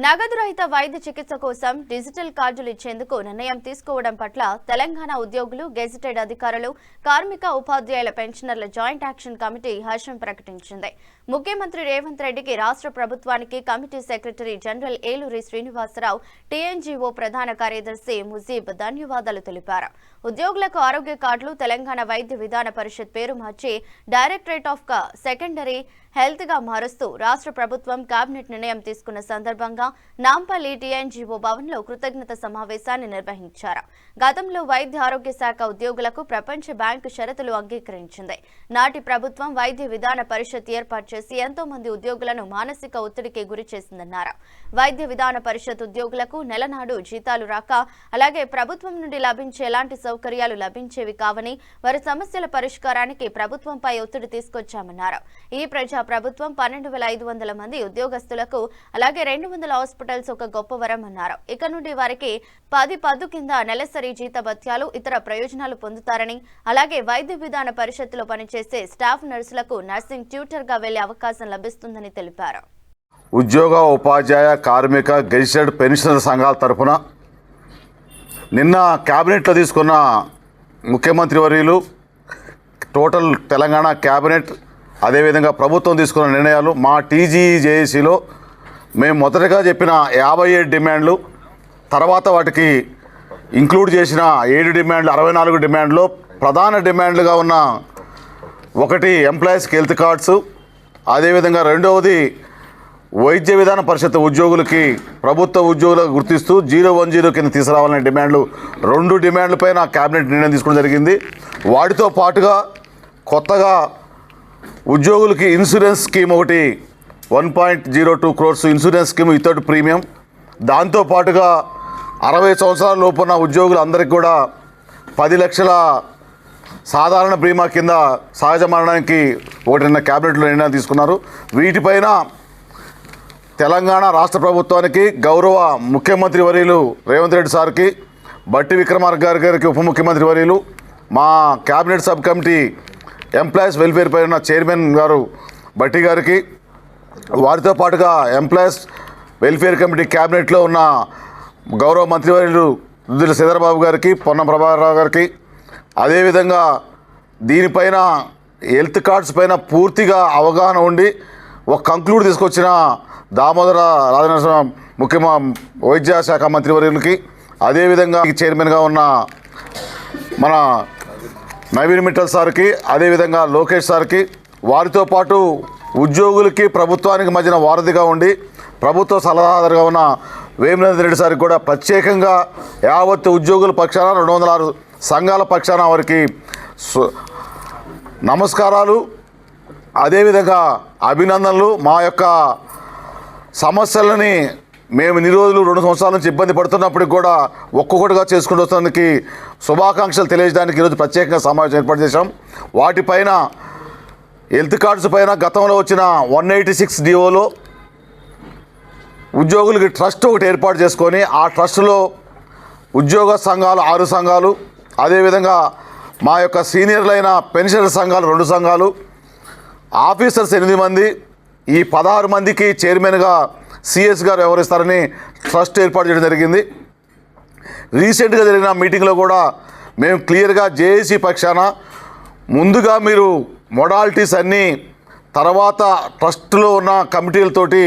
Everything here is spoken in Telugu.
నగదు రహిత వైద్య చికిత్స కోసం డిజిటల్ కార్డులు ఇచ్చేందుకు నిర్ణయం తీసుకోవడం పట్ల తెలంగాణ ఉద్యోగులు, గెజిటెడ్ అధికారులు, కార్మిక ఉపాధ్యాయుల పెన్షనర్ల జాయింట్ యాక్షన్ కమిటీ హర్షం ప్రకటించింది. ముఖ్యమంత్రి రేవంత్ రెడ్డికి, రాష్ట్ర ప్రభుత్వానికి committee secretary general Eluri Srinivasarao, TNGO ప్రధాన కార్యదర్శి ముజీబ్ ధన్యవాదాలు తెలిపారు. ఉద్యోగులకు ఆరోగ్య కార్డులు తెలంగాణ వైద్య విధాన పరిషత్ పేరు మార్చి డైరెక్టరేట్ ఆఫ్ సెకండరీ హెల్త్ గా మారుస్తూ రాష్ట్ర ప్రభుత్వం కేబినెట్ నిర్ణయం తీసుకున్న సందర్భంగా నాంపల్లి టీఎన్జీఓ భవన్ లో కృతజ్ఞత సమావేశాన్ని నిర్వహించారు. గతంలో వైద్య ఆరోగ్య శాఖ ఉద్యోగులకు ప్రపంచ బ్యాంకు షరతులు అంగీకరించింది. నాటి ప్రభుత్వం వైద్య విధాన పరిషత్ ఏర్పాటు చేసి ఎంతో మంది ఉద్యోగులను మానసిక ఒత్తిడికి గురి చేసిందన్నారు. వైద్య విధాన పరిషత్ ఉద్యోగులకు నెలనాడు జీతాలు రాక, అలాగే ప్రభుత్వం నుండి లభించే ఎలాంటి సౌకర్యాలు లభించేవి కావని, వారి సమస్యల పరిష్కారానికి ప్రభుత్వంపై ఒత్తిడి తీసుకొచ్చామన్నారు. ఈ ప్రజా ప్రభుత్వం 12,500 మంది ఉద్యోగస్తులకు, అలాగే 200 హాస్పిటల్స్ ఒక గొప్ప వరం అన్నారు. ఇక నుండి వారికి 10 పద్దు కింద నెలసరి జీతభత్యాలు, ఇతర ప్రయోజనాలు పొందుతారని, అలాగే వైద్య విధాన పరిషత్తులో పనిచేసే స్టాఫ్ నర్సులకు నర్సింగ్ ట్యూటర్ గా వెళ్లే అవకాశం లభిస్తుందని తెలిపారు. ఉద్యోగ, ఉపాధ్యాయ, కార్మిక, గెజిటెడ్ పెన్షనర్ సంఘాల తరఫున నిన్న క్యాబినెట్లో తీసుకున్న ముఖ్యమంత్రి వర్యులు, టోటల్ తెలంగాణ క్యాబినెట్, అదేవిధంగా ప్రభుత్వం తీసుకున్న నిర్ణయాలు, మా టీజీజేఏసీలో మేము మొదటగా చెప్పిన 57 డిమాండ్లు, తర్వాత వాటికి ఇంక్లూడ్ చేసిన 7 డిమాండ్లు, 64 డిమాండ్లో ప్రధాన డిమాండ్లుగా ఉన్న ఒకటి ఎంప్లాయీస్కి హెల్త్ కార్డ్స్, అదేవిధంగా రెండవది వైద్య విధాన పరిషత్ ఉద్యోగులకి ప్రభుత్వ ఉద్యోగులకు గుర్తిస్తూ 010 కింద తీసుకురావాలనే డిమాండ్లు, 2 డిమాండ్లపైన క్యాబినెట్ నిర్ణయం తీసుకోవడం జరిగింది. వాటితో పాటుగా కొత్తగా ఉద్యోగులకి ఇన్సూరెన్స్ స్కీమ్ ఒకటి 1.02 crores insurance scheme without premium, దాంతోపాటుగా 60 సంవత్సరాల లోపున్న ఉద్యోగులందరికీ కూడా 10 లక్షల సాధారణ బీమా కింద సహజ మరణానికి ఒకటి క్యాబినెట్లో నిర్ణయం తీసుకున్నారు. వీటిపైన తెలంగాణ రాష్ట్ర ప్రభుత్వానికి, గౌరవ ముఖ్యమంత్రి వర్యులు రేవంత్ రెడ్డి సార్కి, బట్టి విక్రమార్క గారికి ఉప ముఖ్యమంత్రి వర్యులు, మా cabinet sub committee employees welfare పై ఉన్న చైర్మన్ గారు బట్టి గారికి, వారితో పాటుగా ఎంప్లాయీస్ వెల్ఫేర్ కమిటీ క్యాబినెట్లో ఉన్న గౌరవ మంత్రివర్యులు దుద్దిల శ్రీధరబాబు గారికి, పొన్నం ప్రభాకరరావు గారికి, అదేవిధంగా దీనిపైన హెల్త్ కార్డ్స్ పైన పూర్తిగా అవగాహన ఉండి ఒక కంక్లూడ్ తీసుకొచ్చిన దామోదర రాజనరసింహ వైద్య శాఖ మంత్రివర్యులకి, అదేవిధంగా చైర్మన్గా ఉన్న మన నవీన్ మిట్టల్ సార్కి, అదేవిధంగా లోకేష్ సార్కి, వారితో పాటు ఉద్యోగులకి ప్రభుత్వానికి మధ్యన వారధిగా ఉండి ప్రభుత్వ సలహాదారుగా ఉన్న వేమిరెడ్డి రెడ్డి సార్కి కూడా ప్రత్యేకంగా యావత్ ఉద్యోగుల పక్షాన 206 సంఘాల పక్షాన వారికి నమస్కారాలు, అదేవిధంగా అభినందనలు. మా యొక్క సమస్యలని మేము ఇన్ని రోజులు 2 సంవత్సరాల నుంచి ఇబ్బంది పడుతున్నప్పటికి కూడా ఒక్కొక్కటిగా చేసుకుంటూ వస్తానికి శుభాకాంక్షలు తెలియజేయడానికి ఈరోజు ప్రత్యేకంగా సమావేశం ఏర్పాటు చేశాం. వాటిపైన హెల్త్ కార్డ్స్ పైన గతంలో వచ్చిన 186 డిఓలో ఉద్యోగులకి ట్రస్ట్ ఒకటి ఏర్పాటు చేసుకొని, ఆ ట్రస్టులో ఉద్యోగ సంఘాలు 6 సంఘాలు, అదేవిధంగా మా యొక్క సీనియర్లైన పెన్షనర్ సంఘాలు 2 సంఘాలు, ఆఫీసర్స్ 8 మంది, ఈ 16 మందికి చైర్మన్గా సిఎస్ గారు వ్యవహరిస్తారని ట్రస్ట్ ఏర్పాటు చేయడం జరిగింది. రీసెంట్గా జరిగిన మీటింగ్లో కూడా మేము క్లియర్గా జేఏసీ పక్షాన ముందుగా మీరు మొడాలిటీస్ అన్నీ, తర్వాత ట్రస్ట్లో ఉన్న కమిటీలతోటి